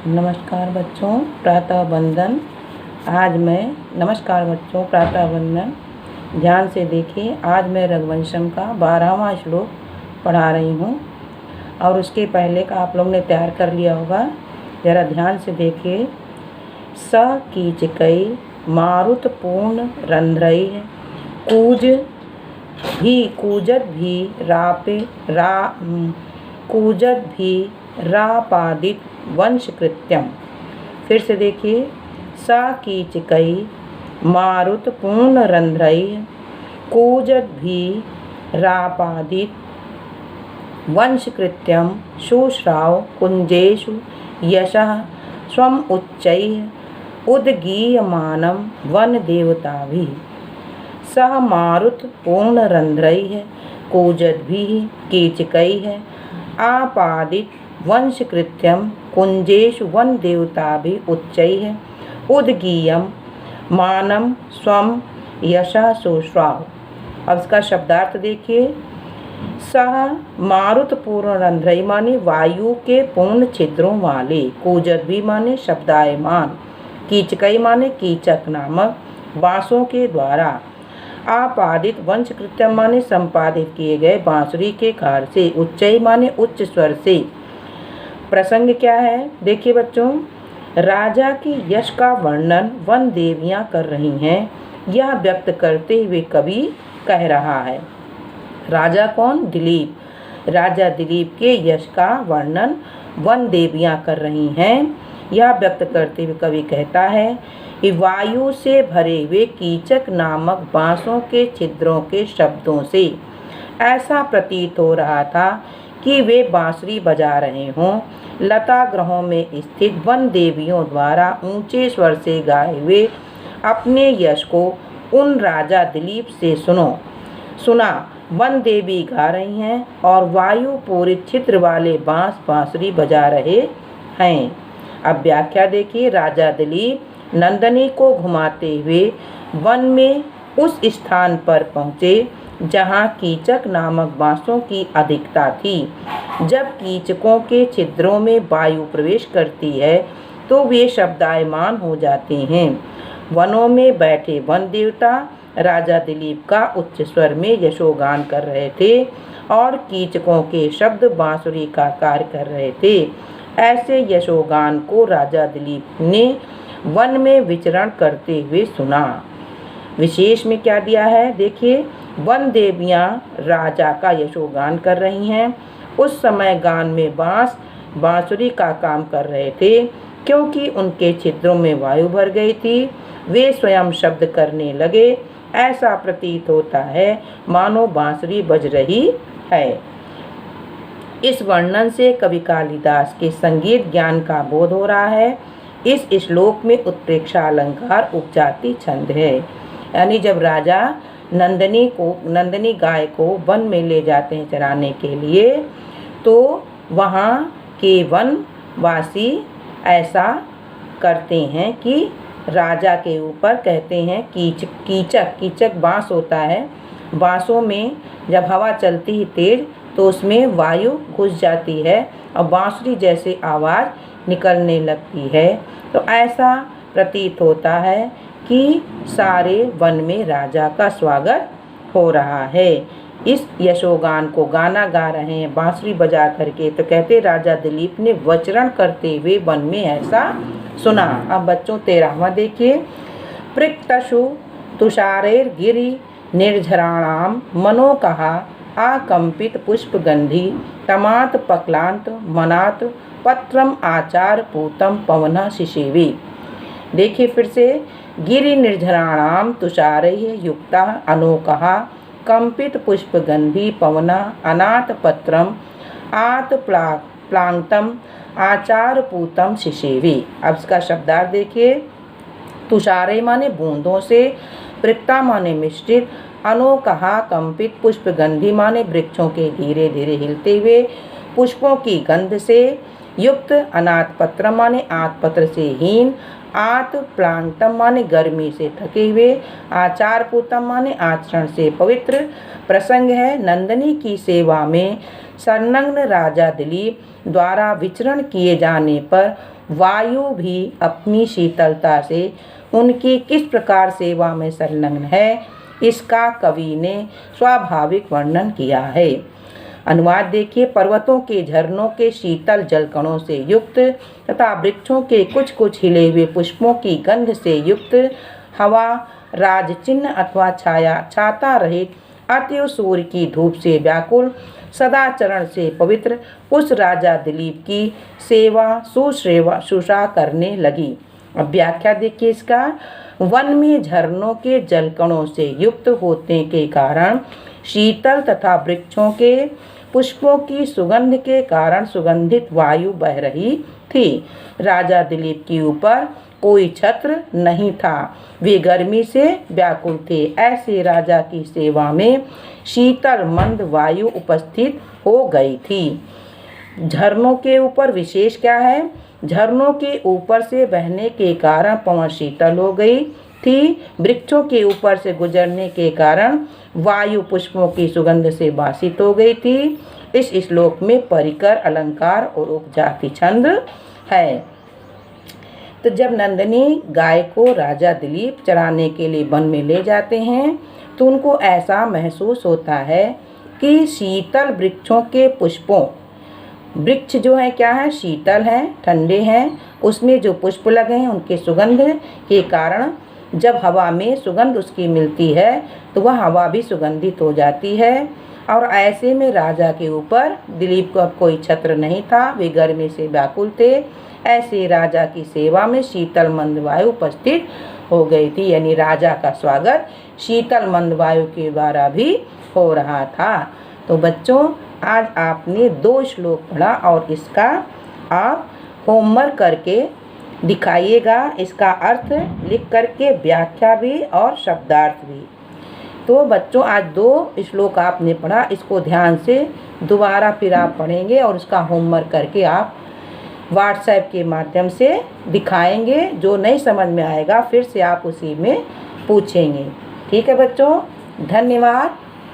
नमस्कार बच्चों, प्रातः वंदन। नमस्कार बच्चों, प्रातः वंदन। ध्यान से देखिए, आज मैं रघुवंशम का 12वां श्लोक पढ़ा रही हूँ और उसके पहले का आप लोग ने तैयार कर लिया होगा। ज़रा ध्यान से देखिए। स कीचकई मारुत पूर्ण रंध्रैः कूजत भी रापादित वंशकृत्यम। फिर से देखिए। सा कीचकई मारुत पूर्ण रंध्रैः कूजत भी रापादित वंशकृत्यम शुश्राव कुंजेषु यशः स्वम उच्चैः उद्गीयमानं वन देवताभिः। सह मारुत पूर्ण रंध्रैः कूजद्भिः कीचकैः आपादित वंशकृत्यम कुंजेषु वन देवताभिः उच्चैः उद्गीयम मानम स्वम यशः शुश्राव। अब इसका शब्दार्थ देखिए। सह मारुत पूर्ण रंध्रैः माने वायु के पूर्ण छिद्रों वाले, कूजद्भिः माने शब्दायमान, कीचकई माने कीचक नामक बांसों के द्वारा, आपादित वंशकृत्यम माने संपादित किए गए बांसुरी के कार से, उच्चई माने उच्च स्वर से। प्रसंग क्या है देखिए बच्चों। राजा की यश का वर्णन वन देवियां कर रही हैं, यह व्यक्त करते हुए कवि कह रहा है। राजा कौन? दिलीप। राजा दिलीप के यश का वर्णन वन देवियां कर रही हैं, यह व्यक्त करते हुए कवि कहता है कि वायु से भरे हुए कीचक नामक बांसों के छिद्रों के शब्दों से ऐसा प्रतीत हो रहा था कि वे बांसुरी बजा रहे हों। लता ग्रहों में स्थित वन देवियों द्वारा ऊंचे स्वर से गाए हुए अपने यश को उन राजा दिलीप से सुना। वन देवी गा रही हैं और वायु पूरित छिद्र वाले बांसुरी बजा रहे हैं। अब व्याख्या देखिए। राजा दिलीप नंदनी को घुमाते हुए वन में उस स्थान पर पहुँचे जहाँ कीचक नामक बांसों की अधिकता थी। जब कीचकों के छिद्रों में वायु प्रवेश करती है तो वे शब्दायमान हो जाते हैं। वनों में बैठे वन देवता राजा दिलीप का उच्च स्वर में यशोगान कर रहे थे और कीचकों के शब्द बांसुरी का कार्य कर रहे थे। ऐसे यशोगान को राजा दिलीप ने वन में विचरण करते हुए सुना। विशेष में क्या दिया है देखिए। वन देवियां राजा का यशोगान कर रही हैं। उस समय गान में बांसुरी का काम कर रहे थे, क्योंकि उनके छिद्रों में वायु भर गई थी। वे स्वयं शब्द करने लगे। ऐसा प्रतीत होता है मानो बांसुरी बज रही है। इस वर्णन से कवि कालिदास के संगीत ज्ञान का बोध हो रहा है। इस श्लोक में उत्प्रेक्षा अलंकार उपजाति छंद है। यानी जब राजा नंदनी गाय को वन में ले जाते हैं चराने के लिए, तो वहाँ के वनवासी ऐसा करते हैं कि राजा के ऊपर कहते हैं कीचक बांस होता है। बांसों में जब हवा चलती है तेज तो उसमें वायु घुस जाती है और बांसुरी जैसे आवाज़ निकलने लगती है। तो ऐसा प्रतीत होता है कि सारे वन में राजा का स्वागत हो रहा है। इस यशोगान को गाना गा रहे हैं बांसुरी बजा करके। तो कहते राजा दिलीप ने वचरण करते हुए वन में ऐसा सुना। अब बच्चों 13वां देखिए। पृक्तशु तुषारेर गिरि निर्झराणाम मनोकहा आकंपित पुष्पगंधी तमात पक्लांत मनात पत्रम आचार पूतम पवना शिशिवी। देखिए फिर से। गिरि निर्झराणाम तुषारैः युक्ता अनोकहा कंपित पुष्पगंधी पवना अनाथ पत्रम आत प्लांतम आचार पूतम शिशिवी। अब इसका शब्दार्थ देखिए। तुषारे माने बूंदों से, पृक्ता माने मिश्रित, अनोकहा कंपित पुष्पगंधी माने वृक्षों के धीरे धीरे हिलते हुए पुष्पों की गंध से युक्त, अनाथ पत्र माने आत पत्र से हीन, आत प्लांतम माने गर्मी से थके हुए, आचार पूतम माने आचरण से पवित्र। प्रसंग है नंदनी की सेवा में संलग्न राजा दिलीप द्वारा विचरण किए जाने पर वायु भी अपनी शीतलता से उनकी किस प्रकार सेवा में संलग्न है, इसका कवि ने स्वाभाविक वर्णन किया है। अनुवाद देखिए। पर्वतों के झरनों के शीतल जलकणों से युक्त तथा वृक्षों के कुछ कुछ हिले हुए पुष्पों की गंध से युक्त हवा, राजचिन्ह अथवा छाता रहित अतिव सूर्य की धूप से व्याकुल सदाचरण से पवित्र उस राजा दिलीप की सेवा शुश्रूषा करने लगी। अब व्याख्या देखिए इसका। वन में झरनों के जलकणों से युक्त होने के कारण शीतल तथा वृक्षों के पुष्पों की सुगंध के कारण सुगंधित वायु बह रही थी। राजा दिलीप के ऊपर कोई छत्र नहीं था, वे गर्मी से व्याकुल थे। ऐसे राजा की सेवा में शीतल मंद वायु उपस्थित हो गई थी। झरनों के ऊपर विशेष क्या है? झरनों के ऊपर से बहने के कारण पवन शीतल हो गई थी। वृक्षों के ऊपर से गुजरने के कारण वायु पुष्पों की सुगंध से वासित हो गई थी। इस श्लोक में परिकर, अलंकार और उपजाति छंद है। तो जब नंदिनी गाय को राजा दिलीप चराने के लिए वन में ले जाते हैं तो उनको ऐसा महसूस होता है कि शीतल वृक्षों के पुष्पों, वृक्ष जो है क्या है, शीतल हैं, ठंडे हैं, उसमें जो पुष्प लगे हैं उनके सुगंध के कारण जब हवा में सुगंध उसकी मिलती है तो वह हवा भी सुगंधित हो जाती है। और ऐसे में राजा के ऊपर दिलीप को अब कोई छत्र नहीं था, वे गर्मी से व्याकुल थे। ऐसे राजा की सेवा में शीतल मंद वायु उपस्थित हो गई थी, यानी राजा का स्वागत शीतल मंद वायु के द्वारा भी हो रहा था। तो बच्चों, आज आपने 2 श्लोक पढ़ा और इसका आप होमवर्क करके दिखाइएगा, इसका अर्थ लिख करके, व्याख्या भी और शब्दार्थ भी। तो बच्चों, आज 2 श्लोक आपने पढ़ा, इसको ध्यान से दोबारा फिर आप पढ़ेंगे और उसका होमवर्क करके आप व्हाट्सएप के माध्यम से दिखाएंगे। जो नहीं समझ में आएगा फिर से आप उसी में पूछेंगे। ठीक है बच्चों, धन्यवाद।